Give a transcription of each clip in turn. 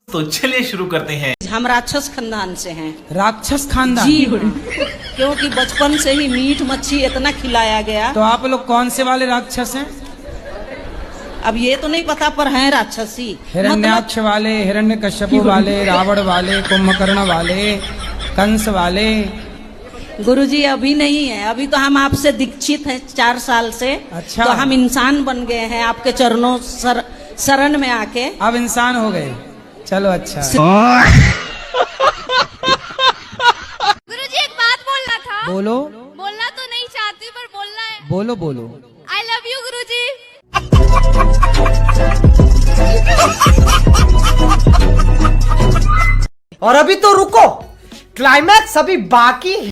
तो चलिए शुरू करते हैं। हम राक्षस खानदान से हैं। राक्षस खानदान? जी क्योंकि बचपन से ही मीट मच्छी इतना खिलाया गया। तो आप लोग कौन से वाले राक्षस हैं? अब ये तो नहीं पता पर हैं राक्षसी। हिरण्याक्ष वाले, हिरण्यकश्यप वाले, रावण वाले, कुंभकर्ण वाले, कंस वाले? गुरुजी अभी नहीं है, अभी तो हम आपसे दीक्षित हैं 4 साल से। अच्छा। तो हम इंसान बन गए हैं आपके चरणों शरण में आके। अब इंसान हो गए, चलो अच्छा। गुरुजी एक बात बोलना था। बोलो। बोलना तो नहीं चाहती पर बोलना है। बोलो बोलो। आई लव यू गुरुजी। और अभी तो रुको, क्लाइमैक्स अभी बाकी है।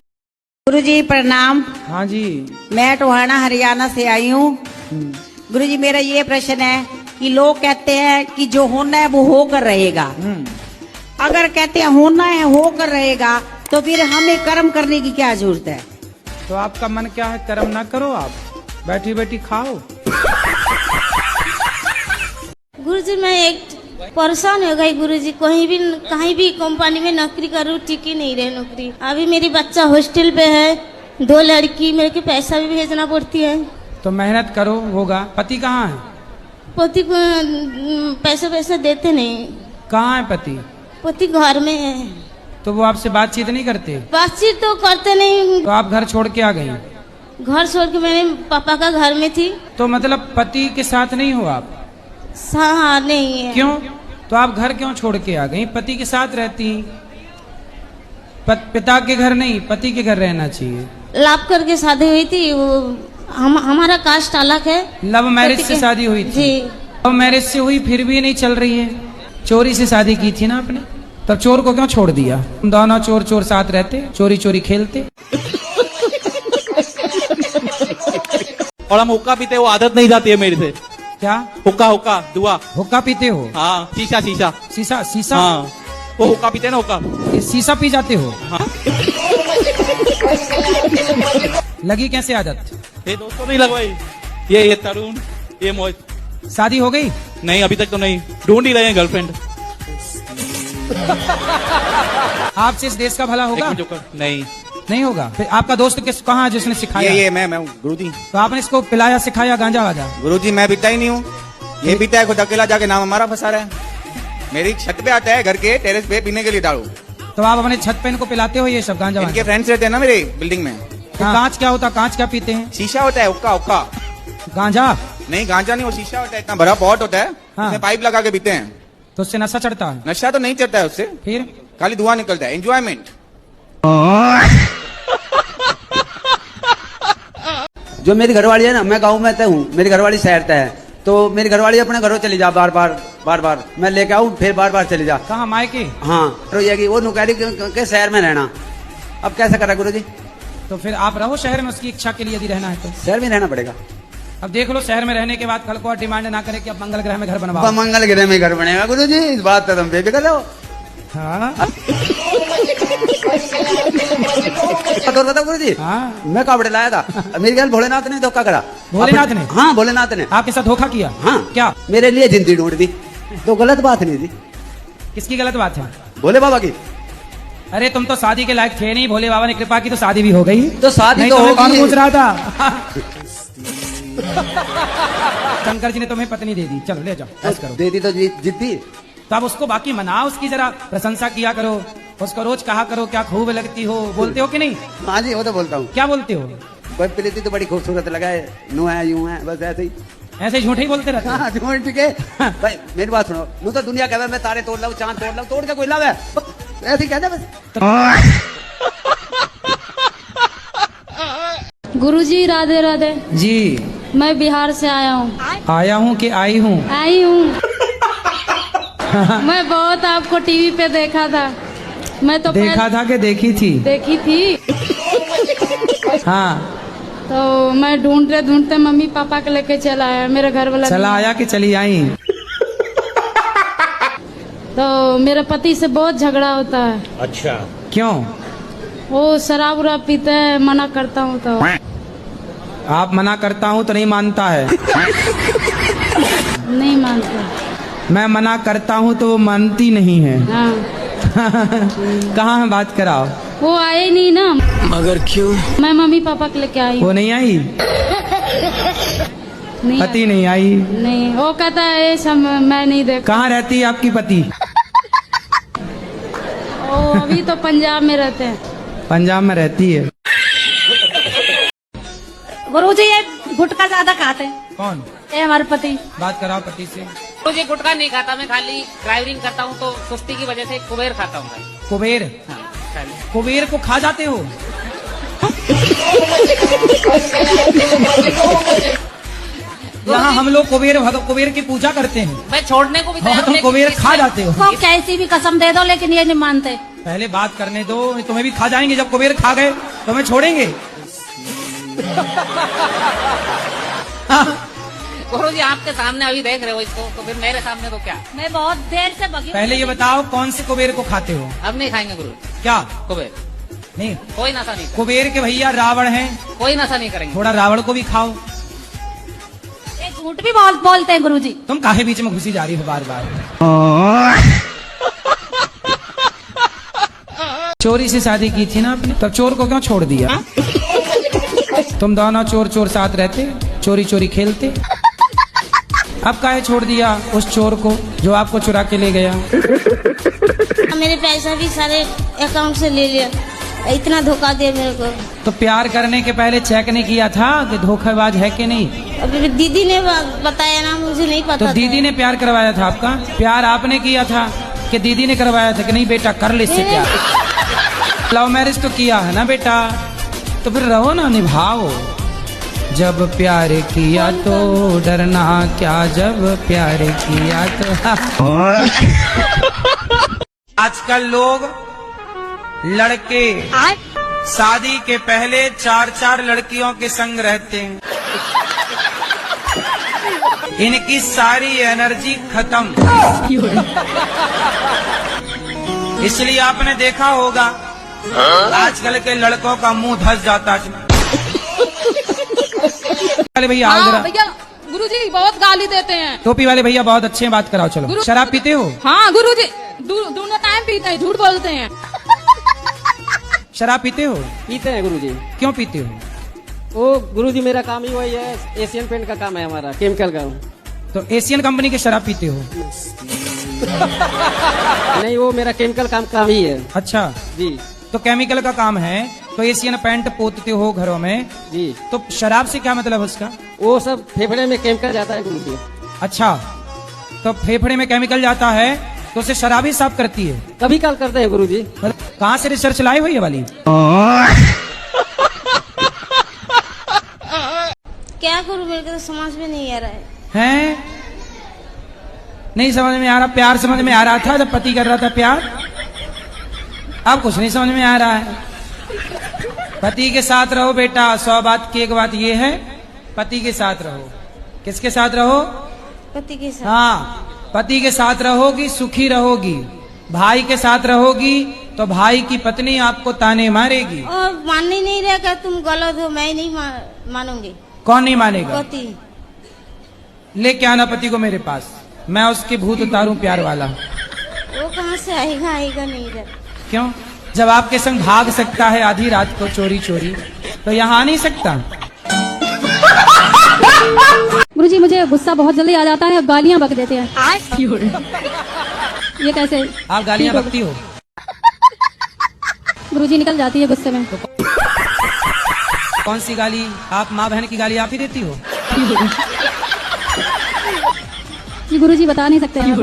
गुरुजी प्रणाम। हाँ जी। मैं टोहाना हरियाणा से आई हूँ। गुरुजी मेरा ये प्रश्न है कि लोग कहते हैं कि जो होना है वो होकर रहेगा। अगर कहते हैं होना है होकर रहेगा तो फिर हमें कर्म करने की क्या जरूरत है? तो आपका मन क्या है, कर्म ना करो, आप बैठी बैठी खाओ। गुरुजी मैं एक परेशान हो गई गुरुजी, कहीं भी कंपनी में नौकरी करूँ, ठीक ही नहीं रहे नौकरी। अभी मेरी बच्चा हॉस्टल पे है, 2 लड़की, मेरे को पैसा भी भेजना पड़ती है। तो मेहनत करो, होगा। पति कहाँ है? पति को पैसा देते नहीं। कहाँ है पति? पति घर में है। तो वो आपसे बातचीत नहीं करते? बातचीत तो करते नहीं। तो आप घर छोड़ के आ गई? घर छोड़ के मैंने पापा का घर में थी। तो मतलब पति के साथ नहीं हो आप? हाँ नहीं है। क्यों? तो आप घर क्यों छोड़ के आ गई? पति के साथ रहती। पिता के घर नहीं, पति के घर रहना चाहिए। लाभ करके शादी हुई थी, वो हमारा कास्ट अलग है। लव मैरिज से शादी हुई थी? जी। लव मैरिज से हुई फिर भी नहीं चल रही है? चोरी से शादी की थी ना आपने, तब चोर को क्यों छोड़ दिया? दोनों चोर चोर साथ रहते, चोरी चोरी खेलते। और हम हुक्का पीते, वो आदत नहीं जाती है मेरे से। क्या? हुक्का हुक्का दुआ। हुक्का पीते हो? हाँ, शीशा शीशा। शीशा शीशा? हाँ, वो हुक्का पीते ना, हुक्का। ये शीशा पी जाते हो? हाँ। लगी कैसे आदत? ये दोस्तों नहीं लगवाई, ये तरुण, ये मौज। शादी हो गई? नहीं अभी तक तो नहीं, ढूंढ ही रहे हैं गर्लफ्रेंड। आपसे इस देश का भला होगा? नहीं नहीं होगा। फिर आपका दोस्त किस कहाँ जिसने सिखाया? ये मैं हूँ गुरुजी। तो आपने इसको पिलाया सिखाया गांजा वाजा? गुरुजी मैं पीता ही नहीं हूँ, ये पीता है, खुद अकेला जाके नाम हमारा फंसा रहा है। मेरी छत पे आता है, घर के टेरेस पे पीने के लिए दारू। तो आप अपने छत पे इनको पिलाते हो ये सब गांजा वाजा? इनके फ्रेंड्स रहते हैं ना मेरे बिल्डिंग में। तो कांच क्या होता? कांच क्या पीते हैं? शीशा होता है, हुक्का हुक्का। गांजा नहीं गांजा नहीं, वो शीशा होता है, इतना बड़ा पॉट होता है। हाँ। उसमें पाइप लगा के पीते हैं। तो उससे नशा चढ़ता है? नशा तो नहीं चढ़ता है उससे, फिर खाली धुआं निकलता है, एंजॉयमेंट। जो मेरी घरवाली है ना, मैं गाँव में हूँ, मेरी घरवाली शहर तय है, तो मेरी घरवाली अपने घरों चली जा, बार बार मैं लेके आऊँ, फिर बार बार चली जा। कहाँ, मायके? हाँ, तो ये वो नुकैरी के शहर में रहना। अब कैसे करा गुरुजी? तो फिर आप रहो शहर में, उसकी इच्छा के लिए यदि रहना है तो शहर में रहना पड़ेगा। अब देख लो, शहर में रहने के बाद कल को डिमांड ना करे कि अब मंगल ग्रह में घर बनवाओ। मंगल ग्रह में घर बनेगा गुरुजी, इस बात तो तुम बेफिक्र रहो। हाँ। बता गुरुजी, हाँ। मैं कावड़े लाया था, मेरी ख्याल भोलेनाथ ने धोखा करा। भोलेनाथ ने? हाँ, भोलेनाथ ने आपके साथ धोखा किया? हाँ। क्या? मेरे लिए जिंदगी ढूंढ दी, तो गलत बात नहीं थी। किसकी गलत बात है? भोले बाबा की। अरे तुम तो शादी के लायक थे नहीं, भोले बाबा ने कृपा की तो शादी भी हो गई। तो शादी तो हो गई। पूछ रहा था। शंकर जी ने तुम्हें पत्नी दे दी, चलो ले जाओ, ऐसा करो। दे दी तो जीती। तो अब उसको बाकी मनाओ, उसकी जरा प्रशंसा किया करो, उसको रोज कहा करो क्या खूब लगती हो, बोलते हो कि नहीं? हाँ जी, वो तो बोलता हूँ। क्या बोलते हो? कोई प्रीति तो बड़ी खूबसूरत लगा है, नो है, यूं है, बस ऐसे ही। ऐसे झूठे ही बोलते रहते हो? हाँ, झूठ ठीक है। भाई मेरी बात सुनो, मुझे तो दुनिया कहवे मैं तारे तोड़ लाऊं, चांद तोड़ लाऊं, तोड़ के कोई लावे, ऐसे ही कहते बस। गुरुजी राधे राधे जी। मैं बिहार से आया हूँ। आया हूँ कि आई हूँ? आई हूँ। मैं बहुत आपको टीवी पे देखा था। मैं तो देखा था कि देखी थी? देखी थी। हाँ। तो मैं ढूंढते मम्मी पापा के लेके चला आया, मेरे घर वाला चला आया कि चली आई? तो मेरे पति से बहुत झगड़ा होता है। अच्छा, क्यों? वो शराब उराब पीते हैं, मना करता हूँ तो। आप मना करता हूँ तो नहीं मानता है? नहीं मानते। मैं मना करता हूँ तो वो मानती नहीं है। हाँ। कहाँ है, बात कराओ। वो आए नहीं ना। मगर क्यों? मैं मम्मी पापा के लेके आई। वो नहीं आई, नहीं पति नहीं आई। नहीं, वो कहता है सब मैं नहीं देख। कहाँ रहती है आपकी पति? वो अभी तो पंजाब में रहते हैं। पंजाब में रहती है। गुरुजी ये गुटखा ज्यादा खाते हैं। कौन? ये हमारे पति। बात कराओ पति से। मुझे गुटखा नहीं खाता, मैं खाली ड्राइविंग करता हूँ तो सुस्ती की वजह से कुबेर खाता हूँ। कुबेर? हाँ, खाली। कुबेर को खा जाते हो? यहाँ हम लोग कुबेर की पूजा करते हैं। मैं छोड़ने को भी हाँ, तैयार तुम हूँ, कुबेर लेकिन खा जाते हो। तो कैसी भी कसम दे दो लेकिन ये नहीं मानते। पहले बात करने दो, तुम्हें भी खा जाएंगे। जब कुबेर खा गए तो हमें छोड़ेंगे? गुरुजी आपके सामने अभी देख रहे हो इसको, तो फिर मेरे सामने तो क्या। मैं बहुत देर से भगी। पहले ये बताओ कौन से कुबेर को खाते हो? अब नहीं खाएंगे गुरु। क्या कुबेर नहीं? कोई नशा नहीं, कुबेर के भैया रावण हैं, कोई नशा नहीं करेंगे। थोड़ा रावण को भी खाओ। ये झूठ भी बहुत बोलते हैं गुरुजी। तुम काहे बीच में घुसी जा रही हो बार बार? चोरी से शादी की थी ना आपने, तब चोर को क्यों छोड़ दिया? तुम दोनों चोर चोर साथ रहते, चोरी चोरी खेलते। अब काहे छोड़ दिया उस चोर को जो आपको चुरा के ले गया? मेरे पैसा भी सारे अकाउंट से ले लिया, इतना धोखा दिया मेरे को। तो प्यार करने के पहले चेक नहीं किया था कि धोखेबाज है कि नहीं? अभी दीदी ने बताया ना, मुझे नहीं पता तो दीदी ने प्यार करवाया था आपका? प्यार आपने किया था कि दीदी ने करवाया था कि नहीं बेटा कर ले इससे प्यार? लव मैरिज तो किया है ना बेटा, तो फिर रहो ना, निभाओ। जब प्यार किया तो डरना क्या, जब प्यार किया तो। आजकल लोग लड़के शादी के पहले 4-4 लड़कियों के संग रहते हैं। इनकी सारी एनर्जी खत्म। इसलिए आपने देखा होगा आजकल के लड़कों का मुंह धस जाता है। वाले भैया आओ जरा। भैया गुरुजी बहुत गाली देते हैं। टोपी वाले भैया बहुत अच्छे हैं, बात कराओ। चलो, शराब पीते हो? हाँ गुरुजी, दोनों टाइम पीते हैं, झूठ बोलते हैं। शराब पीते हो? पीते हैं गुरुजी। क्यों पीते हो? वो गुरुजी मेरा काम ही वही है, एशियन पेंट का काम है हमारा, केमिकल का। तो एशियन कंपनी के शराब पीते हो? नहीं, वो मेरा केमिकल काम ही है। अच्छा जी। तो केमिकल का काम है तो एशियन पेंट पोतते हो घरों में जी। तो शराब से क्या मतलब उसका? वो सब फेफड़े में केमिकल जाता है गुरुजी। अच्छा, तो फेफड़े में केमिकल जाता है तो उसे शराब ही साफ करती है? कभी काल करते हैं गुरुजी। कहाँ से रिसर्च लाई हुई है वाली? क्या करूँ, मेरे को तो समझ में नहीं आ रहा है। हैं? नहीं समझ में आ रहा? प्यार समझ में आ रहा था जब पति कर रहा था प्यार, अब कुछ नहीं समझ में आ रहा है। पति के साथ रहो बेटा। 100 बात की एक बात ये है, पति के साथ रहो। किसके साथ रहो? पति के साथ। हाँ, पति के साथ रहोगी सुखी रहोगी। भाई के साथ रहोगी तो भाई की पत्नी आपको ताने मारेगी। और मानने नहीं रहेगा, तुम गलत हो, मैं नहीं मानूंगी। कौन नहीं मानेगा? पति। लेके आना पति को मेरे पास, मैं उसके भूत उतारूं प्यार वाला। वो कहाँ से आएगा नहीं इधर। क्यों? जब आपके संग भाग सकता है आधी रात को चोरी चोरी, तो यहाँ आ नहीं सकता? गुरुजी मुझे गुस्सा बहुत जल्दी आ जाता है, गालियाँ बक देते हैं। ये कैसे? आप गालियाँ बकती हो? गुरुजी निकल जाती है गुस्से में। कौन सी गाली? आप माँ बहन की गाली आप ही देती हो? जी गुरुजी बता नहीं सकते हैं।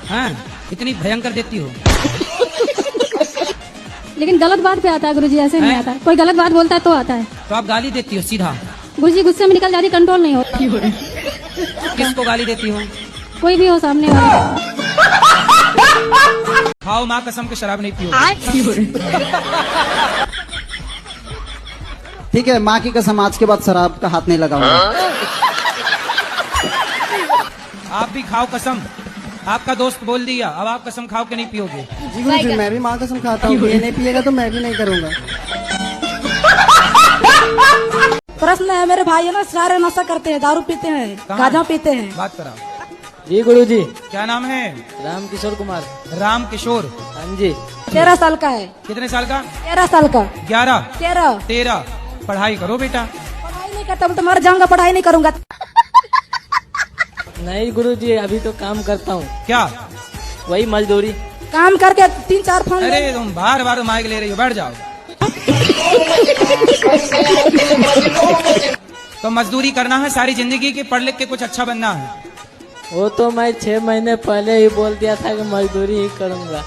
हाँ, इतनी भयंकर देती हो? लेकिन गलत बात पे आता है गुरुजी, ऐसे नहीं आता। कोई गलत बात बोलता है तो आता है। तो आप गाली देती हो सीधा? गुरुजी गुस्से में निकल जाती, कंट्रोल नहीं होती। किसको गाली देती हो? कोई भी हो सामने वाला। खाओ माँ कसम के शराब नहीं पियो। ठीक है, माँ की कसम आज के बाद शराब का हाथ नहीं लगाऊंगा। आप भी खाओ कसम, आपका दोस्त बोल दिया, अब आप कसम खाओ के नहीं पियोगे। जी गुरुजी, मैं भी माँ कसम खाता हूँ, ये नहीं पिएगा तो मैं भी नहीं करूँगा। प्रश्न है, मेरे भाई है ना सारे नशा करते हैं, दारू पीते हैं, गांजा पीते हैं। बात कराओ। जी गुरुजी। क्या नाम है? राम किशोर कुमार। राम किशोर। हाँ जी। 13 साल का है। कितने साल का? 13 साल का। 11? 13। पढ़ाई करो बेटा। पढ़ाई नहीं करता तो मर जाऊंगा, पढ़ाई नहीं करूंगा। नहीं गुरुजी, अभी तो काम करता हूँ। क्या? वही मजदूरी। काम करके 3-4 फोन। अरे तुम बार बार माइक ले रही हो, बैठ जाओ। तो मजदूरी करना है सारी जिंदगी की, पढ़ लिख के कुछ अच्छा बनना है। वो तो मैं 6 महीने पहले ही बोल दिया था कि मजदूरी ही करूँगा।